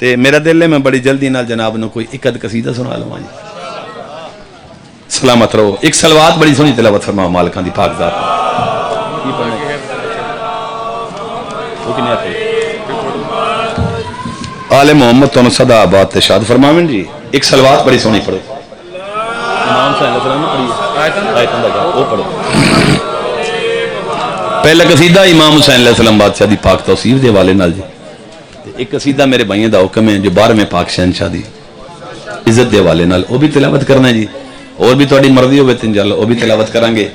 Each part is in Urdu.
تے میرا دل ہے میں بڑی جلدی نال جناب نو کوئی ایک اد قصیدہ سنا لواں جی سلامت رہو ایک صلوات بڑی سونی تلاوت فرماؤ مالکاں دی پاک ذات کی پڑھنا وہ کنے آتے آل محمد تو صدا آباد تشاد فرماویں جی ایک صلوات بڑی سونی پڑھو امام صلی اللہ علیہ وسلم پڑھی آیتاں دا وہ پڑھو پہلا قصیدہ امام حسین علیہ السلام بادشاہ دی پاک توصیف دے والے نال جی ایک قصیدہ میرے بھائیوں دا حکم ہے جو 12ویں پاک شہنشاہ دی عزت دے والے نال وہ بھی تلاوت کرنا ہے جی اور بھی تھوڑی مرضی ہوئے تو انشاءاللہ وہ بھی تلاوت کریں گے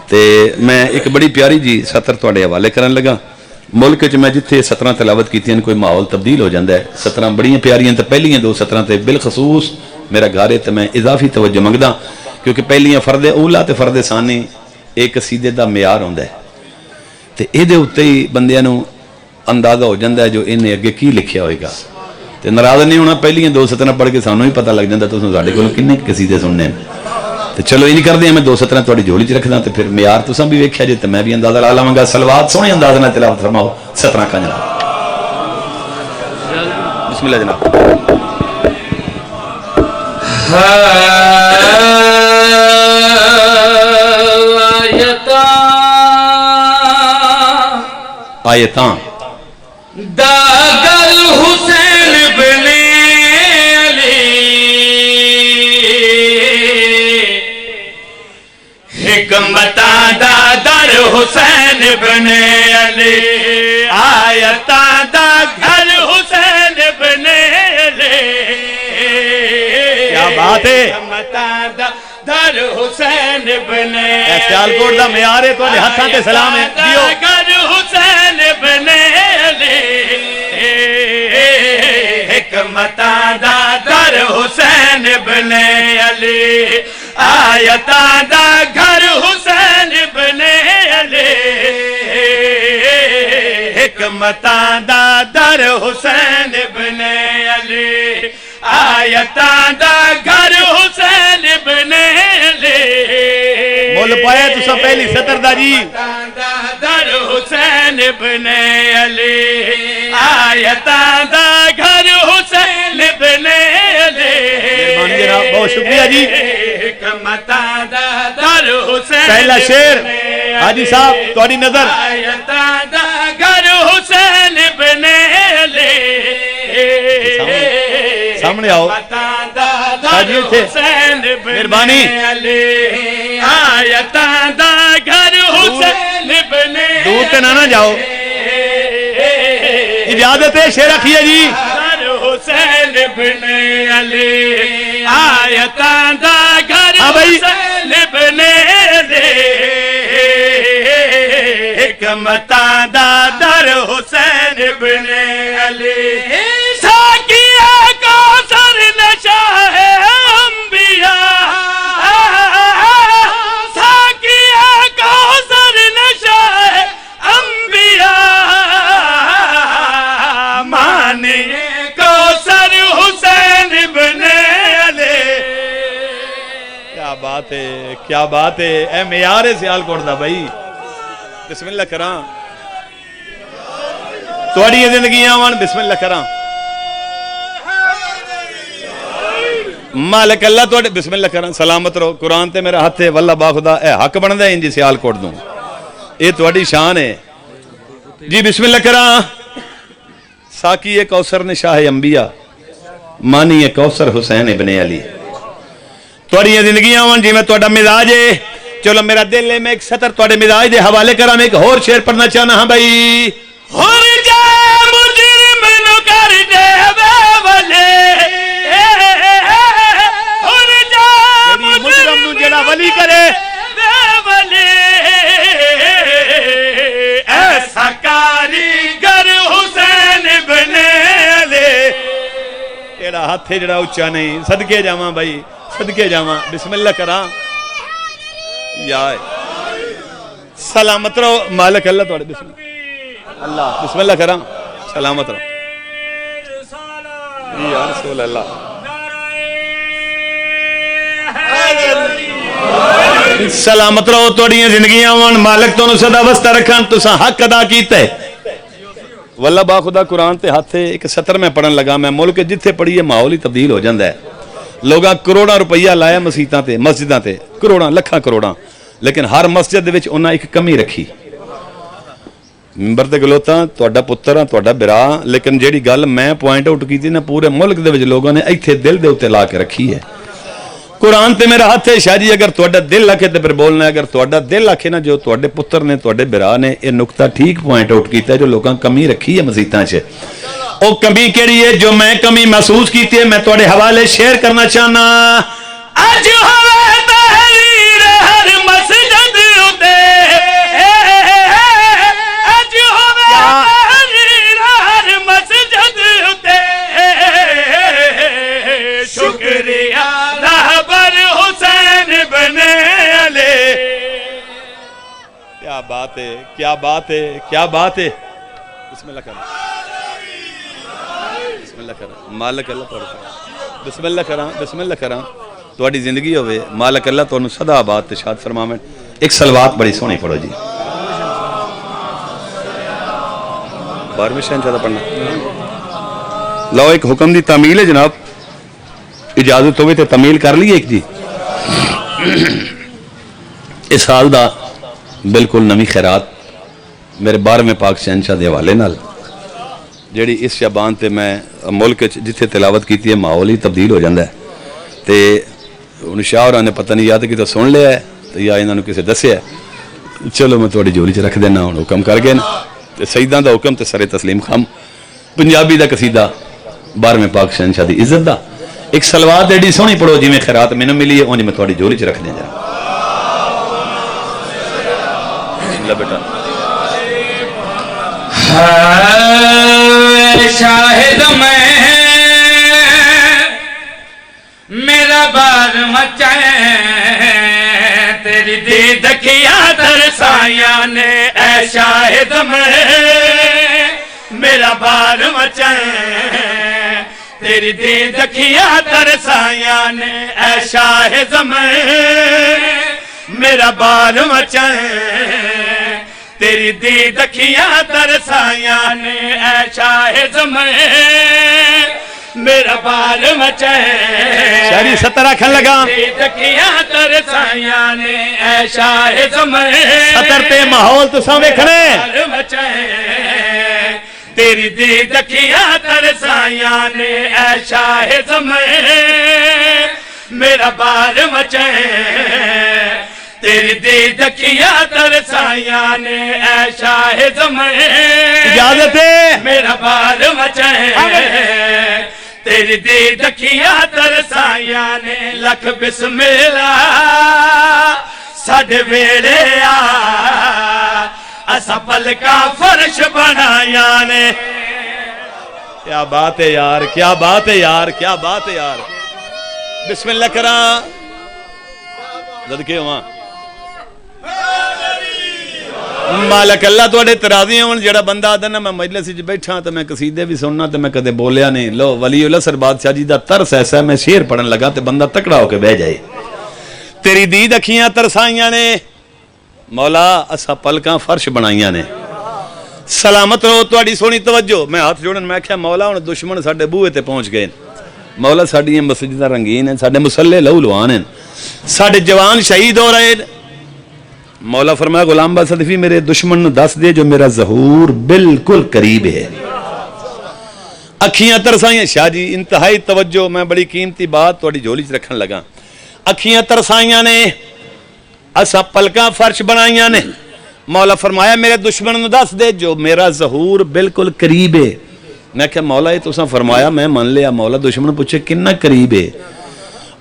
تے میں ایک بڑی پیاری جی سطر تھوڑے حوالے کرن لگا ملک چ میں جتھے سطراں تلاوت کیتیاں کوئی ماحول تبدیل ہو جاندا ہے سطراں بڑیاں پیاریاں تے پہلیاں دو سطراں تے بالخصوص میرا گھر ہے تے میں اضافی توجہ منگدا کیونکہ پہلیاں فرد اولا تے فرد ثانی ایک قصیدے دا معیار ہوندا ہے تے اے دے اوتے ہی بندیاں نو اندازہ ہو جاندا ہے جو انہیں اگے کی لکھیا ہوئے گا تے ناراض نہیں ہونا پہلیاں دو سطراں پڑھ کے سانوں ہی پتہ لگ جاندا تساں ساڈے کول کنے قصیدے سننے تو چلو یہ نہیں کر دیا میں دو سطریں تھوڑی جھولی چ رکھدا تے پھر معیار تساں بھی ویکھیا جے تے میں بھی اندازہ لا لواں گا صلوات سونے انداز نال تلاوت فرماؤ سطراں کا جناب بسم اللہ جناب آیتاں داغل حسین بن علی حکمتاں دا در حسین بن علی آیتاں دا گھر حسین بن علی کیا بات ہے حکمتاں دا در حسین بن علی سیالکوٹ دا معیار ہے تواڈے ہتھاں تے سلام ہے دیو گھر حسین بن علی حکمتاں دا در حسین بن علی آیتاں دا گھر حسین بن علی حکمتاں دا در حسین بن علی آیتاں دا گھر حسین بن علی مول پایا تساں پہلی سطر دا جی در حسین بن علی آیتاں دا گھر حسین بن علی مہربانی جناب بہت شکریہ جی حکمتاں دا در حسین پہلا شعر حاجی صاحب تھوڑی نظر آیتاں دا گھر حسین بن علی سامنے آؤ حاجی تھے مہربانی آیتاں دا گھر حسین بن دور تے نہ جاؤ اجازت ہے شعر رکھیے جی گھر حسین بن علی آیتاں دا گھر حسین بن علی حکمتاں دا در حسین بن علی ساقیہ کوثر نشاہ انبیاء ساقیہ کوثر نشاہ انبیاء مانے کوثر حسین بن علی کیا بات ہے کیا بات ہے اے معیار سیالکوٹ دا بھائی بسم اللہ کراں تھوڑی زندگیاں آن بسم اللہ کراں مالک اللہ تھوڑے بسم اللہ کراں سلامت رہو قرآن تے میرا ہاتھ ہے واللہ باخدا اے حق بندہ ہے انجی سیالکوٹ دوں اے تھوڑی شان ہے جی بسم اللہ کراں ساقی کوثر نے شاہ انبیاء مانی کوثر حسین ابن علی تھوڑی زندگیاں آن جی میں تھوڑا مزاج ہے چلو میرا دل ہے میں ایک سطر تھوڑے مزاج دے حوالے کراں میں ایک اور شعر پڑھنا چاہنا ہاں بھائی ہر جا مجرم نو کر دے والے ہر جا مجرم نو جڑا ولی کرے والے ایسا کاریگر حسین بن علی تیرا ہاتھ ہے جڑا اچھا نہیں صدقے جاواں بھائی صدقے جاواں بسم اللہ کراں یا سلامت رہو مالک اللہ توڑے بسم اللہ اللہ بسم اللہ کراں سلامت رہو یا رسول اللہ سلامت رہو توڑیاں زندگیاں وان مالک تو نو صدا وستہ رکھان تو سا حق ادا کیتا ہے واللہ با خدا قرآن تے ہاتھ ایک سطر میں پڑھن لگا میں ملک جتھے پڑھیے ماحول ہی تبدیل ہو جاندہ ہے لوگاں کروڑاں روپیہ لایا مسیتاں تے مسجداں تے کروڑاں لکھاں کروڑاں لیکن ہر مسجد دے وچ انہاں ایک کمی رکھی ممبر تے گلوتاں تہاڈا پتر ہاں تہاڈا برا لیکن جیڑی گل میں پوائنٹ آؤٹ کیتی نا پورے ملک دے وچ لوگوں نے ایتھے دل دے اوتے لا کے رکھی ہے قرآن تے میرا ہاتھ ہے شاہ جی اگر تہاڈا دل آکھے تے پھر بولنا ہے اگر تہاڈا دل آکھے نا جو تہاڈے پتر نے تہاڈے برا نے یہ نقطہ ٹھیک پوائنٹ آؤٹ کیتا ہے جو لوگاں کمی رکھی ہے مسیتاں چ او کمی کیڑی ہے جو میں کمی محسوس کیتی ہے میں تہاڈے حوالے شیئر کرنا چاہنا اج ہوے تحریر ہر مسجد اُتے اج ہوے تحریر ہر مسجد اُتے شکریہ رہبر حسین بن علی کیا بات ہے کیا بات ہے کیا بات ہے بسم اللہ کرنا بسم اللہ کرنا مالک اللہ پڑھتا بسم اللہ کرنا تہاڈی زندگی ہوئے مالک اللہ تانوں سدا آباد تے شاد فرماویں ایک صلوات بڑی سونی پڑھو جی 12ویں شہنشاہ دا پڑھنا لو ایک حکم دی تعمیل ہے جناب اجازت ہوئے تے تعمیل کر لی ایک جی اس حال دا بالکل نمی خیرات میرے 12ویں پاک شہنشاہ دے حوالے نال جیڑی اس شبان تے میں ملک جتھے تلاوت کیتی ہے ماحول ہی تبدیل ہو جاندہ ہے تے انہوں شاہ اور نے پتہ نہیں یاد کی تو سن لیا ہے تو یا انہوں نے کسے دسے ہے چلو میں تھوڑی جولی چ رکھ دینا ہوں حکم کر گئے نا سیداں دا حکم تے سر تسلیم خام پنجابی دا قصیدہ 12ویں پاک شہنشاہ دی عزت دا ایک صلوات ایڈی سونی پڑھو جی میں خیرات میں نہ ملی ہے انہیں میں تھوڑی جولی چ رکھ دیں جا بسم اللہ بیٹا شاہد میں میرا بار مچائے تیری دید کیا ترسائیاں نے اے شاہد میں میرا بار مچائے تیری دید کیا ترسائیاں نے اے شاہد میں میرا بار مچائے تیری دید کیا ترسائیاں نے اے شاہد میں میرا بال مچائے شہری ستر رکھن لگا دید کیا ترسائیاں نے اے شاہد میں ستر تے ماحول تو سامنے کھڑے بال مچائے تیری دید کیا ترسائیاں نے اے شاہد میں میرا بال مچائے تیری دید کیا ترسائیاں نے اے شاہد میں اجازت ہے میرا بال مچائے تیری دید کیا ترسائیاں نے لکھ بسم اللہ ساڈے ویڑے آ اسا پلکا فرش بنایاں نے کیا بات ہے یار کیا بات ہے یار کیا بات ہے یار بسم اللہ کراں صدقے ہواں مالک اللہ تواڈے تراضی ہون جڑا بندہ آدھا نا میں مجلس وچ بیٹھا تے میں قصیدے بھی سننا تے میں کدے بولیا نہیں لو ولی الاسر بادشاہ جی دا ترس ایسا ہے میں شعر پڑھن لگا تے بندہ تکڑا ہو کے بیٹھ جائے تیری دید اکھیاں ترسائیاں نے مولا اسا پلکاں فرش بنائیاں نے سلامت رہو تواڈی سونی توجہ میں ہاتھ جوڑن میں کہیا مولا ہن دشمن ساڈے بوئے تے پہنچ گئے مولا ساڈیاں مسجداں رنگین ہیں ساڈے مصلے لہو لوان ہیں ساڈے جوان شہید ہو رہے مولا فرمایا غلام با صدفی میرے دشمن دس دے جو میرا ظہور بالکل قریب ہے اکھیاں ترسائیاں شاہ جی انتہائی توجہ میں بڑی قیمتی بات تھوڑی جھولی چ رکھن لگا اکھیاں ترسائیاں نے اسا پلکاں فرش بنائیاں نے مولا فرمایا میرے دشمن دس دے جو میرا ظہور بالکل قریب ہے میں کہا مولا یہ تساں فرمایا میں من لیا مولا دشمن پوچھے کنا قریب ہے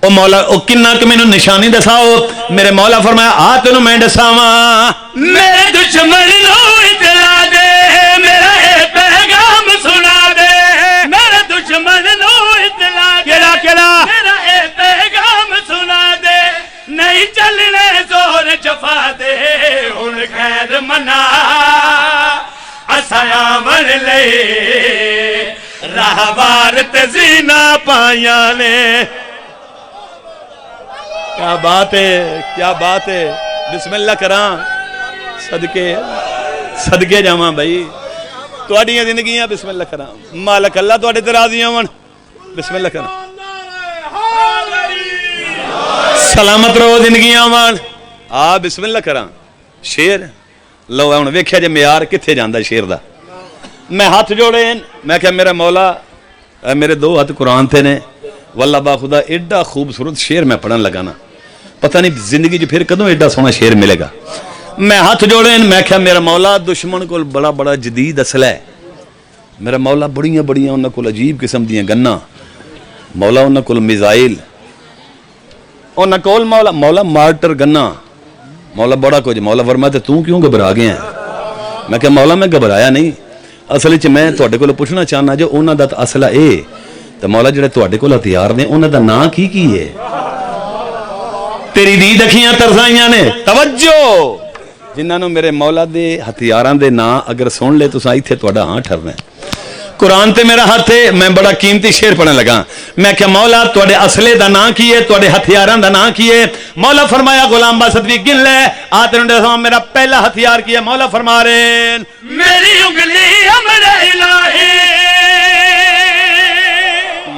او مولا او کنا کہ مینوں نشانی دساؤ میرے مولا فرمایا آ تینوں میں دساواں میرے دشمن نو اطلاع دے میرا اے پیغام سنا دے میرے دشمن نو اطلاع دے کیڑا میرا اے پیغام سنا دے نہیں چلنے زور جفا دے ہن خیر منا اسایا من لے راہوار تے زینا پائیاں نے کیا بات ہے بسم اللہ کراں صدقے جاواں بھائی ਤੁਹਾਡੀਆਂ ਜ਼ਿੰਦਗੀਆਂ ਬਿਸਮਿਲ੍ਲਾ ਕਰਾਂ ਮਾਲਕ ਅੱਲਾ ਤੁਹਾਡੇ ਤੇ ਰਾਜ਼ੀ ਹੋਵਣ ਬਿਸਮਿਲ੍ਲਾ ਕਰਾਂ ਸਲਾਮਤ ਰਹੋ ਜ਼ਿੰਦਗੀਆਂ ਹੋਵਣ ਆ ਬਿਸਮਿਲ੍ਲਾ ਕਰਾਂ ਸ਼ੇਰ ਲਓ ਹੁਣ ਵੇਖਿਆ ਜੇ ਮਿਆਰ ਕਿੱਥੇ ਜਾਂਦਾ ਸ਼ੇਰ ਦਾ ਮੈਂ ਹੱਥ ਜੋੜੇ ਮੈਂ ਕਿਹਾ ਮੇਰਾ ਮੌਲਾ ਮੇਰੇ ਦੋ ਹੱਥ ਕੁਰਾਨ ਤੇ ਨੇ واللہ باخدا ایڈا خوبصورت شعر میں پڑھن لگا نا پتہ نہیں زندگی جو پھر کدوں ایڈا سونا شعر ملے گا میں ہاتھ جوڑے میں کہا میرا مولا دشمن کو بڑا بڑا جدید اسلحہ ہے میرا مولا بڑیاں بڑیاں انہاں کول عجیب قسم دیاں گناں مولا انہاں کول میزائل انہاں کول مولا مارٹر گناں مولا بڑا کچھ مولا فرمایا تو کیوں گھبرا گیا ہے میں کہا مولا میں گھبرایا نہیں اصل وچ میں تواڈے کول پوچھنا چاہنا جو انہاں دا اسلحہ اے تو مولا جڑے تواڈے کول ہتھیار نے انہاں دا نام کی ہے تیری دید اکھیاں ترسائیاں نے توجہ جنہاں نو میرے مولا دے ہتھیاراں دے نام اگر سن لے تساں ایتھے تواڈا ہاں ٹھرنا قرآن تے میرا ہاتھ ہے میں بڑا قیمتی شعر پڑھنے لگا میں کہ مولا تواڈے اسلحے دا نام کی ہے تواڈے ہتھیاراں دا نام کی ہے مولا فرمایا غلام باسط بھی گن لے آتے نے میرا پہلا ہتھیار کی ہے مولا فرما رہے میری انگلی امر الہی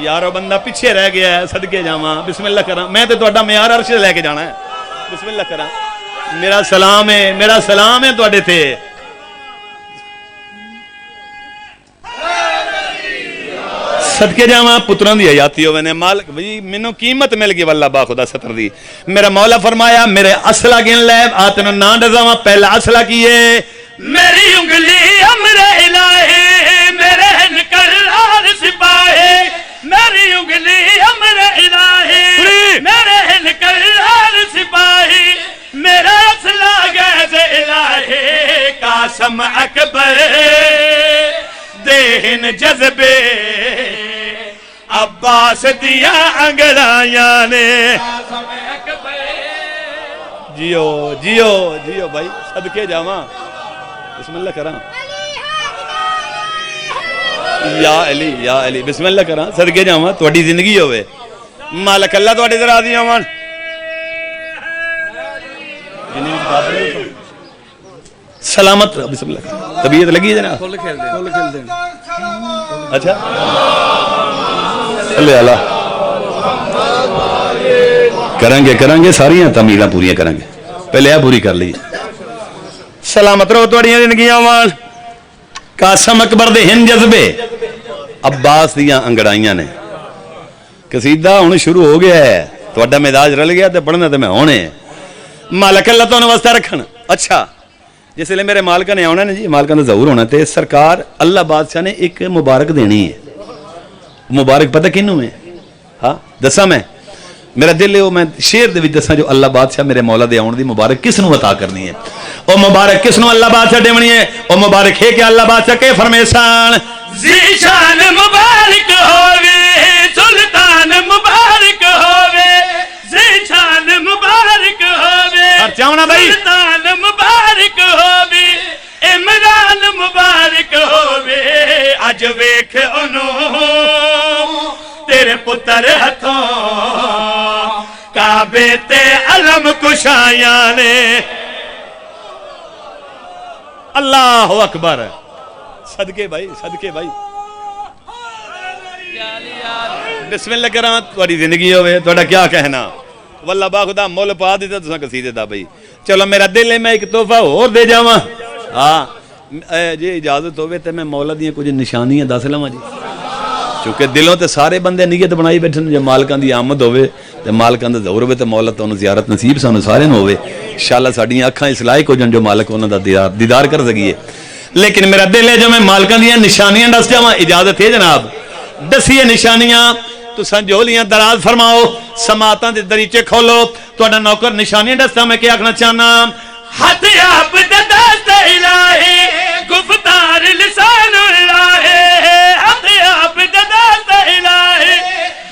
یارو بندہ پیچھے رہ گیا ہے صدقے جاواں بسم اللہ کراں میں تے تہاڈا معیار عرش لے کے جانا ہے بسم اللہ کراں میرا سلام ہے تہاڈے تے صدقے جاواں پتراں دی حیاتی ہوے نے مالک بھئی مینوں قیمت مل گئی واللہ با خدا ستر دی میرا مولا فرمایا میرے اسلحہ گن لے آتے نو نام دساواں پہلا اسلحہ کی ہے میری انگلی امر الہی میرے نکلار سپاہی میری انگلی امر الہی میرے نکلار سپاہی میرا اسلحہ گیز الہی قاسم اکبر دہن جذبے عباس دیا انگڑائیاں نے جیو جیو جیو بھائی صدقے جاواں بسم اللہ کراں یا علی بسم اللہ کراں صدقے جاواں تہاڈی زندگی ہوے مالک اللہ تہاڈے تے راضی ہون سلامت رہو بسم اللہ طبیعت لگی ہے جناب کھول کھیل دیں اچھا اللہ اللہ کریں گے ساریاں تعمیراں پوریاں کریں گے پہلے یہ پوری کر لی سلامت رہو تہاڈیاں زندگیاں وان قاسم اکبر دے ہن جذبے عباس دیاں انگڑائیاں نے قصیدہ ہن شروع ہو گیا ہے تہاڈا مزاج رل گیا تے پڑھنا تے میں ہونے مالک اللہ تانوں واسطہ رکھن اچھا جس لئے میرے مالکہ نے آنا ہے جی مالکہ نے ظہور ہونا تے سرکار اللہ بادشاہ نے ایک مبارک دینی ہے مبارک پتہ کنوں ہے ہاں دسا میں میرا دل ہے وہ میں شیر دے وچ دساں جو اللہ بادشاہ میرے مولا دے آن دی مبارک کس نو عطا کرنی ہے او مبارک کس نو اللہ بادشاہ دیونی ہے او مبارک ہے کہ اللہ بادشاہ کے فرمیسان ذیشان مبارک ہووے سلطان مبارک ہووے ذیشان مبارک ہووے چاہنا بھائی سلطان مبارک ہووے عمران مبارک ہووے اج ویکھ انہوں تیرے پتر ہتھوں کعبے تے علم کشایاں نے اللہ اکبر صدقے بھائی بسم اللہ کراں تہاڈی زندگی ہوے تہاڈا کیا کہنا واللہ با خدا مول پا دیتا تساں قصیدے دا بھائی چلو میرا دل ہے میں ایک تحفہ اور دے جاواں ہاں جی اجازت ہوے تے میں مولا دیاں کچھ نشانیاں دس لواں جی چونکہ دلوں تے سارے بندے نیت بنائی بیٹھن جے مالکاں دی آمد ہوے تے مالکاں دا ظہور ہوے تے مولا تانوں زیارت نصیب سانوں سارے نوں ہوے انشاءاللہ ساڈیاں اکھاں اس لائق ہو جان جو مالک انہاں دا دیدار کر سکیے لیکن میرا دل ہے جو میں مالکاں دیاں نشانیاں دس جاواں اجازت ہے جناب دسیے نشانیاں تساں جولیاں دراز فرماؤ سماعتاں دے دریچے کھولو تہاڈا نوکر نشانیاں دسدا میں کیا آکھنا چاہنا ہاتھ آپ دے دست الہی گفتار لسان الہی ہاتھ آپ دے دست الہی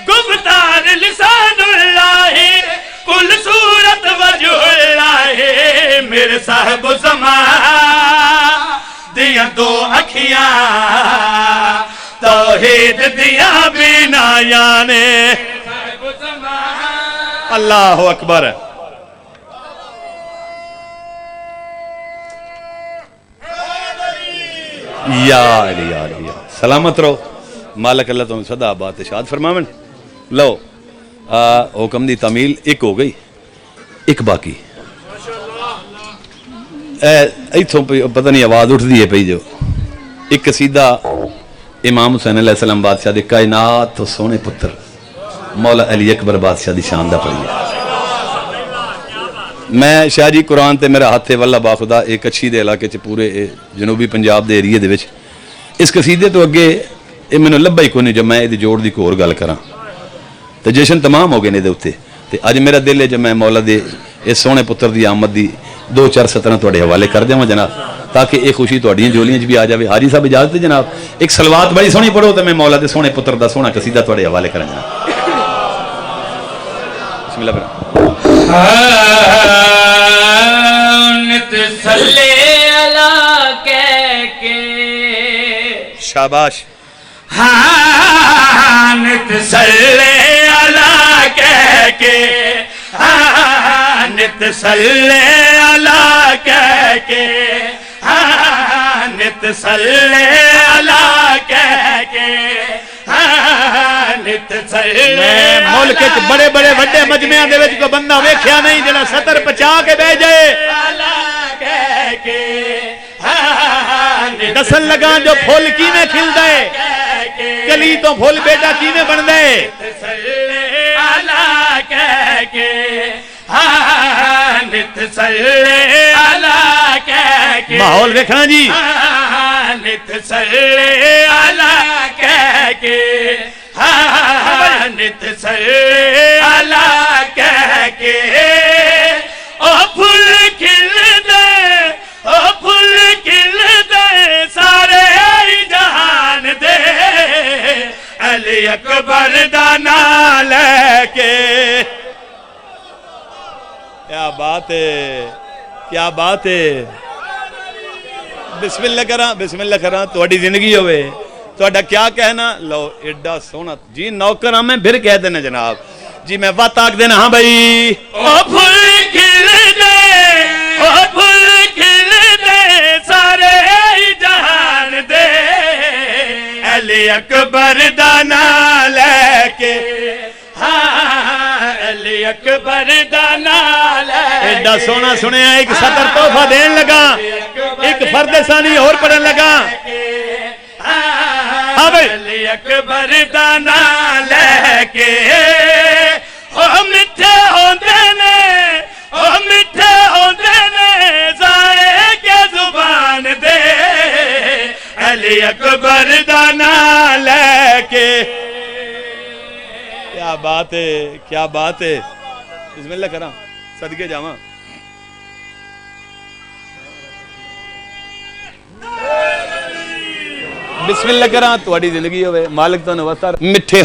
گفتار لسان الہی کل صورت وجہ الہی میرے صاحب زمان دیاں دو اکھیاں توحید دیاں بینایاں نے اللہ اکبر یار سلامت رہو، مالک اللہ تمہیں صدا آباد اشاد فرماون. لو حکم دی تعمیل ایک ہو گئی، ایک باقی. ایتھوں پتہ نہیں آواز اٹھ دی ہے پئی جو ایک قصیدہ امام حسین علیہ السلام بادشاہ دے کائنات تو سونے پتر مولا علی اکبر بادشاہ دی شان دا پڑھی ہے. میں شاہ جی قرآن تے میرا ہاتھ واللہ باخدا ایک اچھی دے علاقے چ پورے جنوبی پنجاب دے ایریے دے وچ اس قصیدے تو اگے یہ مینوں لبھا ہی کوئی نہیں جب میں یہ جوڑ دی کوئی اور گل کراں تو جشن تمام ہو گئے نے دے اتنے. تے اج میرا دل ہے جب میں مولا دے اس سونے پتر دی آمد دی دو چار سطریں تواڈے حوالے کر دیواں جناب تاکہ یہ خوشی تواڈیاں جولیاں وچ بھی آ جاوے. حاجی صاحب اجازت ہے جناب ایک صلوات بڑی سونی پڑھو تے میں مولا دے سونے پتر دا سونا قصیدہ تواڈے حوالے کراں جناب. بسم اللہ برا صلی اللہ کہہ کے شاباش. نت صلی اللہ کہہ کے نت صلی اللہ کہہ کے نت صلی اللہ کہہ کے نت صلی. میں ملک بڑے بڑے وڈے مجمعوں دے وچ کوئی بندہ ویکھیا نہیں جڑا سطر پچا کے بہ جائے اللہ کہہ کے دسن لگا جو پھول کیویں کھلدا ہے کلی تو پھول بیٹا کیویں بندا ہے. صلی اللہ کہہ کے نت صلی اللہ کہہ کے ماحول ویکھنا جی. نت صلی اللہ کہہ کے نت صلی اللہ کہہ کے او پھول کھل دے او پھول کھل دے سارے جہان دے علی اکبر دا نام لے کے. کیا بات ہے کیا بات ہے. بسم اللہ کراں تہاڈی زندگی ہوئے تہاڈا کیا کہنا. لو ایڈا سونا جی نوکر ہاں میں پھر کہہ دینا جناب جی میں وقت آکھ دینا. ہاں بھائی او پھول کھل دے او پھول کھل دے سارے جہان دے علی اکبر دا نام لے کے علی اکبر دا نام لے کے. ایڈا سونا سنیا ایک سطر تحفہ دین لگا ایک فرد ثانی اور پڑھن لگا. ہاں بھائی علی اکبر دا نام لے کے او میٹھے ہوندے نے او میٹھے ہوندے نے ذائقے کے زبان دے علی اکبر دا نام لے کے. کیا بات ہے کیا بات ہے. بسم اللہ کراں صدقے جاواں. بسم اللہ کراں تہاڈی زندگی ہوئے مالک تانوں وسع میٹھے